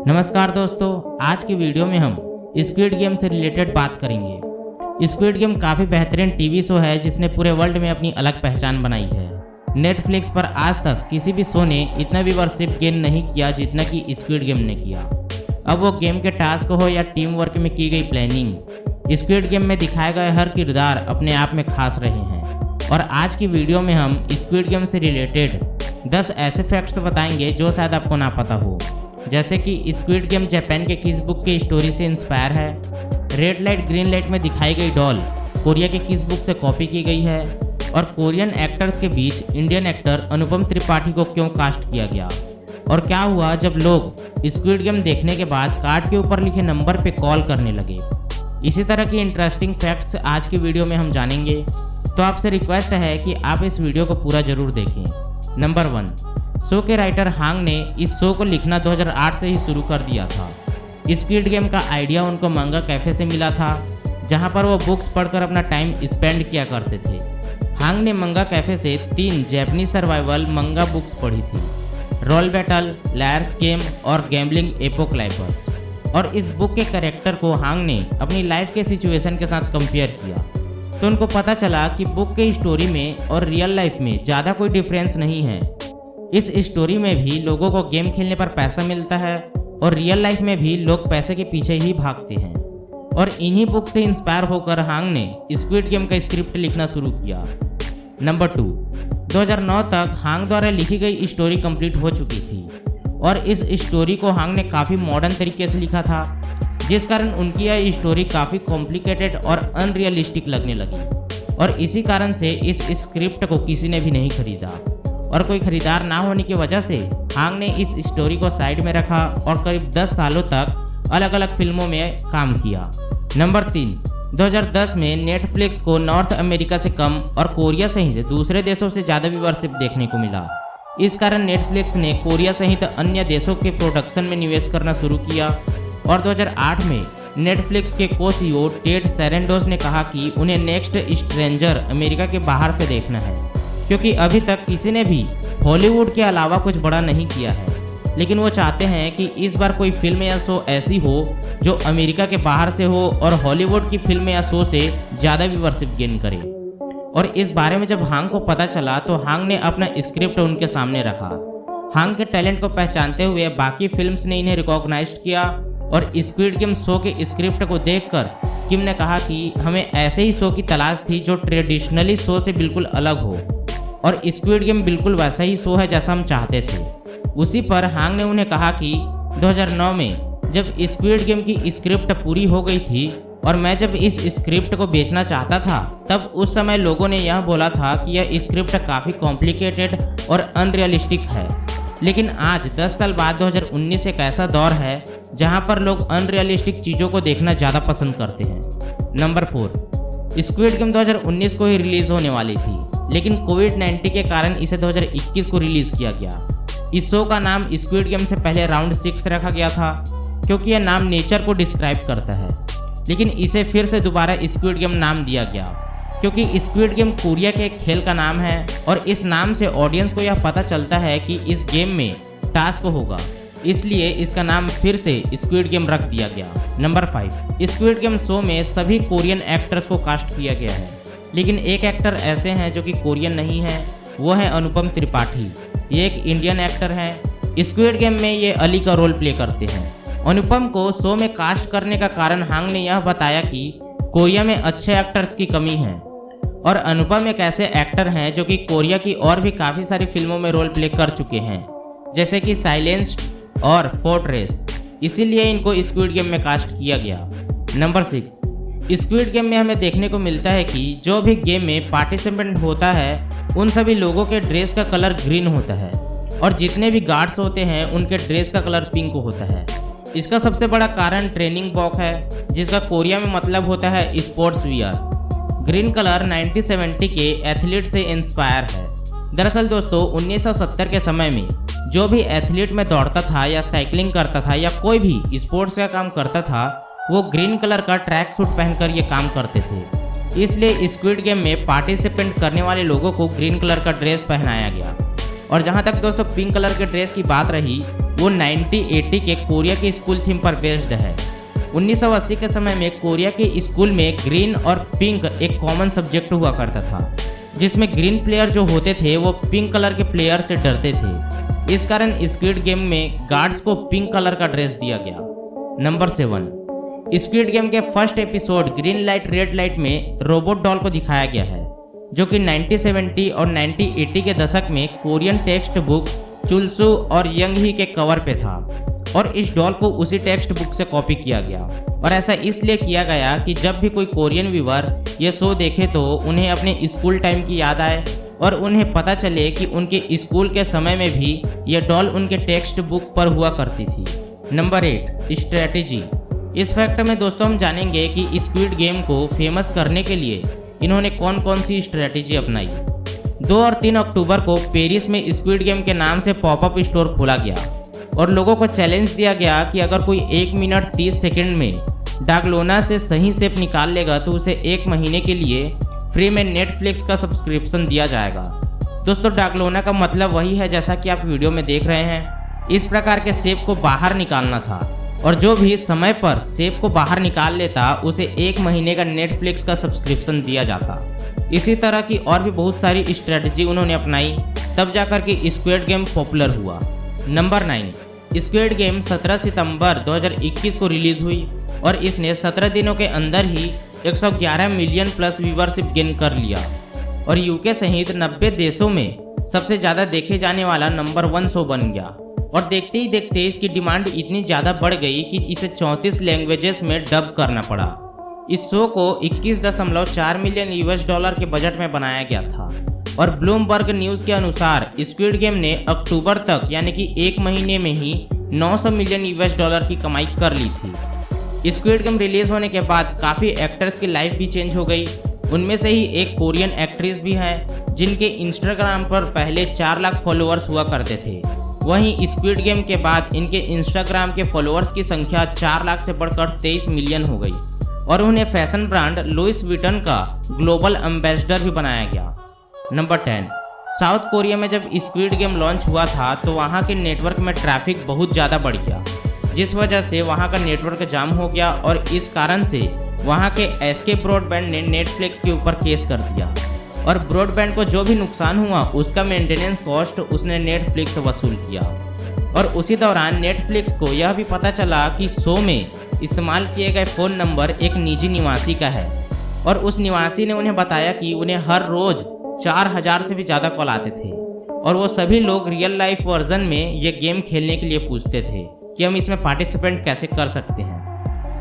नमस्कार दोस्तों, आज की वीडियो में हम स्क्विड गेम से रिलेटेड बात करेंगे। स्क्विड गेम काफ़ी बेहतरीन टीवी शो है जिसने पूरे वर्ल्ड में अपनी अलग पहचान बनाई है। नेटफ्लिक्स पर आज तक किसी भी शो ने इतना व्यूअरशिप गेन नहीं किया जितना कि स्क्विड गेम ने किया। अब वो गेम के टास्क हो या टीम वर्क में की गई प्लानिंग, स्क्विड गेम में दिखाए गए हर किरदार अपने आप में खास रहे हैं। और आज की वीडियो में हम स्क्विड गेम से रिलेटेड 10 ऐसे फैक्ट्स बताएंगे जो शायद आपको ना पता हो, जैसे कि स्क्विड गेम जापान के किस बुक की स्टोरी से इंस्पायर है, रेड लाइट ग्रीन लाइट में दिखाई गई डॉल कोरिया के किस बुक से कॉपी की गई है, और कोरियन एक्टर्स के बीच इंडियन एक्टर अनुपम त्रिपाठी को क्यों कास्ट किया गया, और क्या हुआ जब लोग स्क्विड गेम देखने के बाद कार्ड के ऊपर लिखे नंबर पे कॉल करने लगे। इसी तरह की इंटरेस्टिंग फैक्ट्स आज की वीडियो में हम जानेंगे, तो आपसे रिक्वेस्ट है कि आप इस वीडियो को पूरा जरूर देखें। नंबर 1, शो के राइटर हांग ने इस शो को लिखना 2008 से ही शुरू कर दिया था। स्क्विड गेम का आइडिया उनको मंगा कैफे से मिला था, जहां पर वो बुक्स पढ़कर अपना टाइम स्पेंड किया करते थे। हांग ने मंगा कैफे से 3 जापानीज सर्वाइवल मंगा बुक्स पढ़ी थी, रोल बैटल, लायर्स गेम और गैम्बलिंग एपोकलाइपस। और इस बुक के कैरेक्टर को हांग ने अपनी लाइफ के सिचुएशन के साथ कंपेयर किया, तो उनको पता चला कि बुक के स्टोरी में और रियल लाइफ में ज़्यादा कोई डिफरेंस नहीं है। इस स्टोरी में भी लोगों को गेम खेलने पर पैसा मिलता है और रियल लाइफ में भी लोग पैसे के पीछे ही भागते हैं। और इन्हीं बुक से इंस्पायर होकर हांग ने स्क्विड गेम का स्क्रिप्ट लिखना शुरू किया। नंबर 2, 2009 तक हांग द्वारा लिखी गई स्टोरी कंप्लीट हो चुकी थी और इस स्टोरी को हांग ने काफ़ी मॉडर्न तरीके से लिखा था, जिस कारण उनकी यह स्टोरी काफ़ी कॉम्प्लिकेटेड और अनरियलिस्टिक लगने लगी। और इसी कारण से इस स्क्रिप्ट को किसी ने भी नहीं खरीदा, और कोई खरीदार ना होने की वजह से हांग ने इस स्टोरी को साइड में रखा और करीब 10 सालों तक अलग अलग फिल्मों में काम किया। नंबर 3, 2010 में नेटफ्लिक्स को नॉर्थ अमेरिका से कम और कोरिया सहित दूसरे देशों से ज़्यादा व्यूअरशिप देखने को मिला। इस कारण नेटफ्लिक्स ने कोरिया सहित अन्य देशों के प्रोडक्शन में निवेश करना शुरू किया। और 2008 में नेटफ्लिक्स के को-सीईओ टेड सैरेंडोस ने कहा कि उन्हें नेक्स्ट स्ट्रेंजर अमेरिका के बाहर से देखना है, क्योंकि अभी तक किसी ने भी हॉलीवुड के अलावा कुछ बड़ा नहीं किया है। लेकिन वो चाहते हैं कि इस बार कोई फिल्म या शो ऐसी हो जो अमेरिका के बाहर से हो और हॉलीवुड की फिल्म या शो से ज़्यादा व्यूअरशिप गेन करे। और इस बारे में जब हांग को पता चला तो हांग ने अपना स्क्रिप्ट उनके सामने रखा। हांग के टैलेंट को पहचानते हुए बाकी फिल्म्स ने इन्हें रिकॉग्नाइज किया, और स्क्विड गेम शो के स्क्रिप्ट को देखकर किम ने कहा कि हमें ऐसे ही शो की तलाश थी जो ट्रेडिशनली शो से बिल्कुल अलग हो, और स्क्विड गेम बिल्कुल वैसा ही शो है जैसा हम चाहते थे। उसी पर हांग ने उन्हें कहा कि 2009 में जब स्क्विड गेम की स्क्रिप्ट पूरी हो गई थी और मैं जब इस स्क्रिप्ट को बेचना चाहता था, तब उस समय लोगों ने यह बोला था कि यह स्क्रिप्ट काफ़ी कॉम्प्लिकेटेड और अनरियलिस्टिक है। लेकिन आज 10 साल बाद 2019 एक ऐसा दौर है जहां पर लोग अनरियलिस्टिक चीज़ों को देखना ज़्यादा पसंद करते हैं। नंबर 4, स्क्विड गेम 2019 को ही रिलीज़ होने वाली थी, लेकिन कोविड-19 के कारण इसे 2021 को रिलीज़ किया गया। इस शो का नाम स्क्विड गेम से पहले राउंड 6 रखा गया था, क्योंकि यह नाम नेचर को डिस्क्राइब करता है। लेकिन इसे फिर से दोबारा स्क्विड गेम नाम दिया गया, क्योंकि स्क्विड गेम कोरिया के एक खेल का नाम है, और इस नाम से ऑडियंस को यह पता चलता है कि इस गेम में टास्क होगा, इसलिए इसका नाम फिर से स्क्विड गेम रख दिया गया। नंबर 5, स्क्विड गेम शो में सभी कोरियन एक्टर्स को कास्ट किया गया है, लेकिन एक एक्टर ऐसे हैं जो कि कोरियन नहीं है, वो है अनुपम त्रिपाठी। ये एक इंडियन एक्टर हैं। स्क्विड गेम में ये अली का रोल प्ले करते हैं। अनुपम को शो में कास्ट करने का कारण हांग ने यह बताया कि कोरिया में अच्छे एक्टर्स की कमी है, और अनुपम एक ऐसे एक्टर हैं जो कि कोरिया की और भी काफ़ी सारी फिल्मों में रोल प्ले कर चुके हैं, जैसे कि साइलेंस्ड और फोर्ट्रेस, इसीलिए इनको स्क्विड गेम में कास्ट किया गया। नंबर 6, स्क्विड गेम में हमें देखने को मिलता है कि जो भी गेम में पार्टिसिपेंट होता है उन सभी लोगों के ड्रेस का कलर ग्रीन होता है, और जितने भी गार्ड्स होते हैं उनके ड्रेस का कलर पिंक होता है। इसका सबसे बड़ा कारण ट्रेनिंग बॉक है, जिसका कोरिया में मतलब होता है स्पोर्ट्स वियर। ग्रीन कलर 1970 के एथलीट से इंस्पायर है। दरअसल दोस्तों 1970 के समय में जो भी एथलीट में दौड़ता था या साइकिलिंग करता था या कोई भी स्पोर्ट्स का काम करता था, वो ग्रीन कलर का ट्रैक सूट पहनकर ये काम करते थे। इसलिए स्क्विड गेम में पार्टिसिपेंट करने वाले लोगों को ग्रीन कलर का ड्रेस पहनाया गया। और जहाँ तक दोस्तों पिंक कलर के ड्रेस की बात रही, वो 1980 के कोरिया के स्कूल थीम पर बेस्ड है। 1980 के समय में कोरिया के स्कूल में ग्रीन और पिंक एक कॉमन सब्जेक्ट हुआ करता था, जिसमें ग्रीन प्लेयर जो होते थे वो पिंक कलर के प्लेयर से डरते थे। इस कारण स्क्विड गेम में गार्ड्स को पिंक कलर का ड्रेस दिया गया। नंबर 7, स्क्विड गेम के first episode green light red light में रोबोट डॉल को दिखाया गया है, जो कि 1970 और 1980 के दशक में कोरियन टेक्स्ट बुक चुलसू और यंग ही के कवर पे था, और इस डॉल को उसी टेक्स्ट बुक से कॉपी किया गया। और ऐसा इसलिए किया गया कि जब भी कोई कोरियन व्यूअर ये शो देखे तो उन्हें अपने स्कूल टाइम की याद आए और उन्हें पता चले कि उनके स्कूल के समय में भी ये डॉल उनके टेक्स्ट बुक पर हुआ करती थी। Number 8, strategy. इस फैक्ट में दोस्तों हम जानेंगे कि स्क्विड गेम को फेमस करने के लिए इन्होंने कौन कौन सी स्ट्रेटेजी अपनाई। 2 और 3 अक्टूबर को पेरिस में स्क्विड गेम के नाम से पॉपअप स्टोर खोला गया और लोगों को चैलेंज दिया गया कि अगर कोई 1 मिनट 30 सेकंड में डागलोना से सही शेप निकाल लेगा तो उसे 1 महीने के लिए फ्री में नेटफ्लिक्स का सब्सक्रिप्शन दिया जाएगा। दोस्तों डागलोना का मतलब वही है जैसा कि आप वीडियो में देख रहे हैं। इस प्रकार के शेप को बाहर निकालना था और जो भी समय पर शेप को बाहर निकाल लेता उसे 1 महीने का नेटफ्लिक्स का सब्सक्रिप्शन दिया जाता। इसी तरह की और भी बहुत सारी स्ट्रेटजी उन्होंने अपनाई, तब जाकर के स्क्विड गेम पॉपुलर हुआ। नंबर 9, स्क्विड गेम 17 सितंबर 2021 को रिलीज हुई और इसने 17 दिनों के अंदर ही 111 मिलियन प्लस व्यूवरशिप गेन कर लिया और यूके सहित 90 देशों में सबसे ज़्यादा देखे जाने वाला नंबर 1 शो बन गया। और देखते ही देखते इसकी डिमांड इतनी ज़्यादा बढ़ गई कि इसे 34 लैंग्वेजेस में डब करना पड़ा। इस शो को 21.4 मिलियन यूएस डॉलर के बजट में बनाया गया था और ब्लूमबर्ग न्यूज़ के अनुसार स्क्विड गेम ने अक्टूबर तक यानी कि 1 महीने में ही 900 मिलियन यूएस डॉलर की कमाई कर ली थी। स्क्विड गेम रिलीज होने के बाद काफ़ी एक्टर्स की लाइफ भी चेंज हो गई। उनमें से ही एक कोरियन एक्ट्रेस भी हैं जिनके इंस्टाग्राम पर पहले 4 लाख फॉलोअर्स हुआ करते थे। वहीं स्क्विड गेम के बाद इनके इंस्टाग्राम के फॉलोअर्स की संख्या 4 लाख से बढ़कर 23 मिलियन हो गई और उन्हें फैशन ब्रांड लुइस विटन का ग्लोबल एम्बेसडर भी बनाया गया। नंबर 10, साउथ कोरिया में जब स्क्विड गेम लॉन्च हुआ था तो वहाँ के नेटवर्क में ट्रैफिक बहुत ज़्यादा बढ़ गया, जिस वजह से वहाँ का नेटवर्क जाम हो गया और इस कारण से वहाँ के एसके ब्रॉडबैंड ने नेटफ्लिक्स के ऊपर केस कर दिया और ब्रॉडबैंड को जो भी नुकसान हुआ उसका मेंटेनेंस कॉस्ट उसने नेटफ्लिक्स वसूल किया। और उसी दौरान नेटफ्लिक्स को यह भी पता चला कि शो में इस्तेमाल किए गए फ़ोन नंबर एक निजी निवासी का है और उस निवासी ने उन्हें बताया कि उन्हें हर रोज़ 4000 से भी ज़्यादा कॉल आते थे और वो सभी लोग रियल लाइफ वर्जन में ये गेम खेलने के लिए पूछते थे कि हम इसमें पार्टिसिपेंट कैसे कर सकते हैं।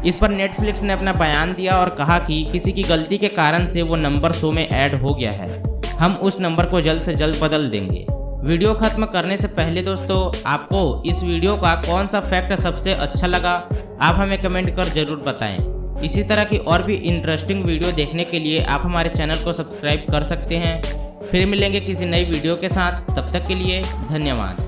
इस पर नेटफ्लिक्स ने अपना बयान दिया और कहा कि किसी की गलती के कारण से वो नंबर शो में ऐड हो गया है, हम उस नंबर को जल्द से जल्द बदल देंगे। वीडियो खत्म करने से पहले दोस्तों आपको इस वीडियो का कौन सा फैक्ट सबसे अच्छा लगा आप हमें कमेंट कर जरूर बताएं। इसी तरह की और भी इंटरेस्टिंग वीडियो देखने के लिए आप हमारे चैनल को सब्सक्राइब कर सकते हैं। फिर मिलेंगे किसी नई वीडियो के साथ, तब तक के लिए धन्यवाद।